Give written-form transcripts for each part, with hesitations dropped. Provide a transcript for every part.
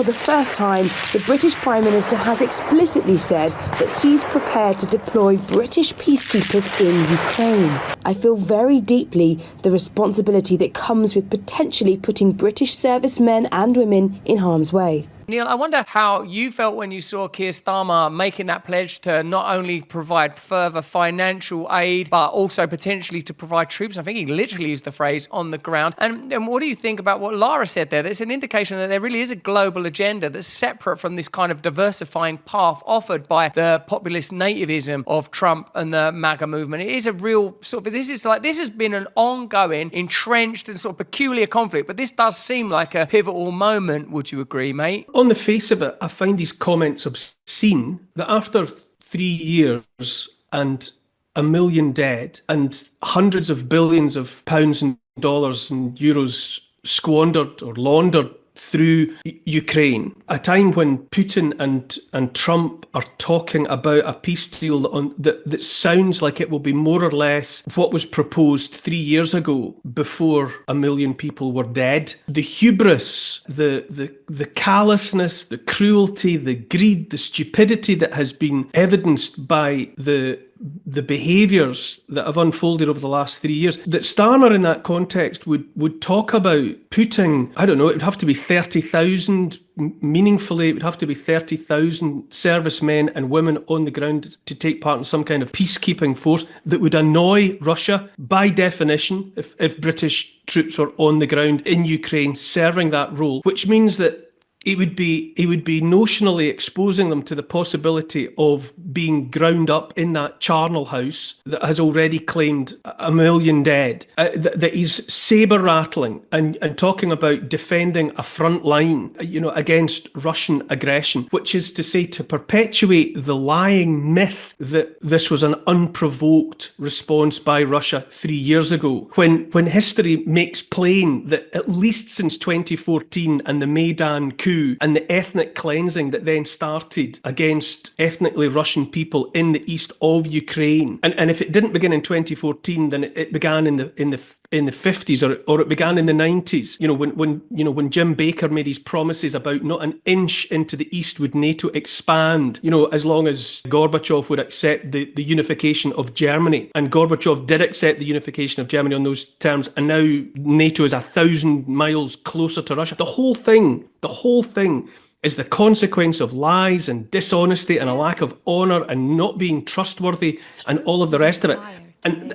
the first time, the British Prime Minister has explicitly said that he's prepared to deploy British peacekeepers in Ukraine. I feel very deeply the responsibility that comes with potentially putting British servicemen and women in harm's way. Neil, I wonder how you felt when you saw Keir Starmer making that pledge to not only provide further financial aid, but also potentially to provide troops. I think he literally used the phrase on the ground. And what do you think about what Lara said there? It's an indication that there really is a global agenda that's separate from this kind of diversifying path offered by the populist nativism of Trump and the MAGA movement. It is a real sort of, this has been an ongoing, entrenched and sort of peculiar conflict, but this does seem like a pivotal moment. Would you agree, mate? On the face of it, I find these comments obscene, that after 3 years and 1 million dead and hundreds of billions of pounds and dollars and euros squandered or laundered through Ukraine, a time when Putin and Trump are talking about a peace deal that sounds like it will be more or less what was proposed 3 years ago before 1 million people were dead. The hubris, the callousness, the cruelty, the greed, the stupidity that has been evidenced by the behaviours that have unfolded over the last 3 years, that Starmer in that context would talk about putting, I don't know, it would have to be 30,000, meaningfully, it would have to be 30,000 servicemen and women on the ground to take part in some kind of peacekeeping force that would annoy Russia by definition if British troops were on the ground in Ukraine serving that role, which means that it would be notionally exposing them to the possibility of being ground up in that charnel house that has already claimed 1 million dead. That he's saber rattling and talking about defending a front line, against Russian aggression, which is to say to perpetuate the lying myth that this was an unprovoked response by Russia 3 years ago, when history makes plain that at least since 2014 and the Maidan coup and the ethnic cleansing that then started against ethnically Russian people in the east of Ukraine. And if it didn't begin in 2014, then it began in the 50s or it began in the 90s. When Jim Baker made his promises about not an inch into the east would NATO expand, as long as Gorbachev would accept the unification of Germany. And Gorbachev did accept the unification of Germany on those terms, and now NATO is 1,000 miles closer to Russia. The whole thing is the consequence of lies and dishonesty and a lack of honour and not being trustworthy and all of the rest of it. And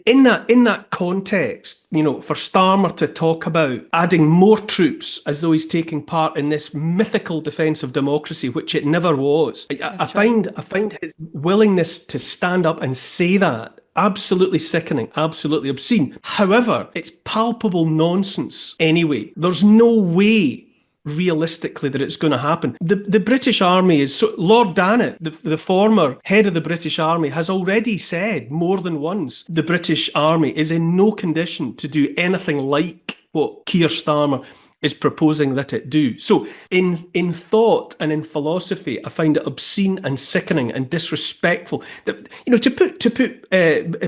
in that context, for Starmer to talk about adding more troops as though he's taking part in this mythical defence of democracy, which it never was, I find his willingness to stand up and say that absolutely sickening, absolutely obscene. However, it's palpable nonsense anyway. There's no way realistically that it's going to happen. The British Army is, Lord Dannatt, the former head of the British Army, has already said more than once the British Army is in no condition to do anything like what Keir Starmer is proposing that it do. So in thought and in philosophy, I find it obscene and sickening and disrespectful that, to put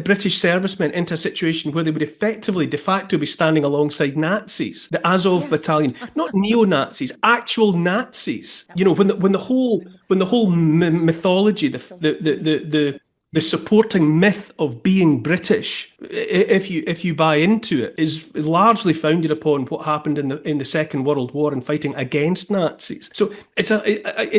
British servicemen into a situation where they would effectively de facto be standing alongside Nazis, the Azov battalion, not neo-Nazis, actual Nazis. When the whole mythology, the supporting myth of being British, if you buy into it, is largely founded upon what happened in the Second World War and fighting against Nazis. So it's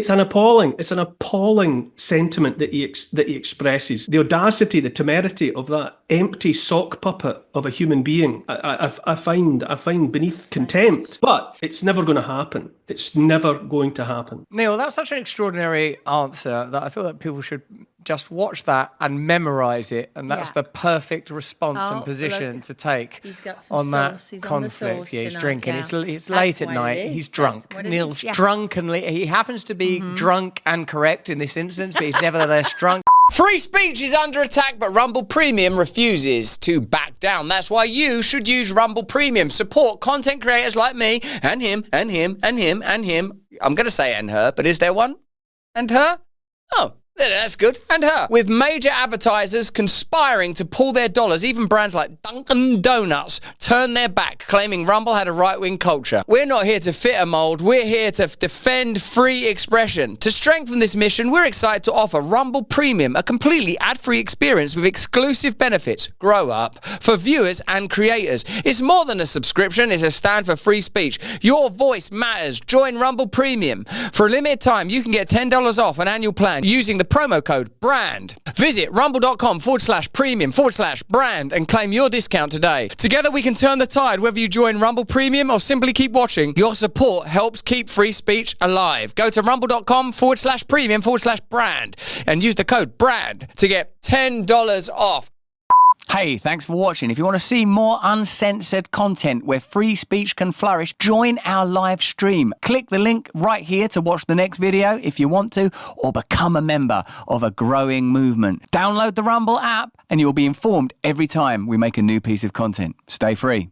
an appalling sentiment that he expresses. The audacity, the temerity of that empty sock puppet of a human being, I find beneath contempt. But it's never going to happen. It's never going to happen. Neil, that was such an extraordinary answer that I feel that people should just watch that and memorise it, and that's the perfect response and position to take on that conflict. He's drinking. Yeah. It's late at night. He's drunk. Neil's drunk, and he happens to be drunk and correct in this instance, but he's nevertheless drunk. Free speech is under attack, but Rumble Premium refuses to back down. That's why you should use Rumble Premium. Support content creators like me and him and him and him and him. I'm going to say and her, but is there one? And her? Oh. That's good. And her. With major advertisers conspiring to pull their dollars, even brands like Dunkin' Donuts turned their back, claiming Rumble had a right-wing culture. We're not here to fit a mold. We're here to defend free expression. To strengthen this mission, we're excited to offer Rumble Premium, a completely ad-free experience with exclusive benefits. Grow up. For viewers and creators. It's more than a subscription. It's a stand for free speech. Your voice matters. Join Rumble Premium. For a limited time, you can get $10 off an annual plan using the promo code BRAND. Visit rumble.com/premium/brand and claim your discount today. Together we can turn the tide, whether you join Rumble Premium or simply keep watching. Your support helps keep free speech alive. Go to rumble.com/premium/brand and use the code BRAND to get $10 off. Hey, thanks for watching. If you want to see more uncensored content where free speech can flourish, join our live stream. Click the link right here to watch the next video if you want to, or become a member of a growing movement. Download the Rumble app and you'll be informed every time we make a new piece of content. Stay free.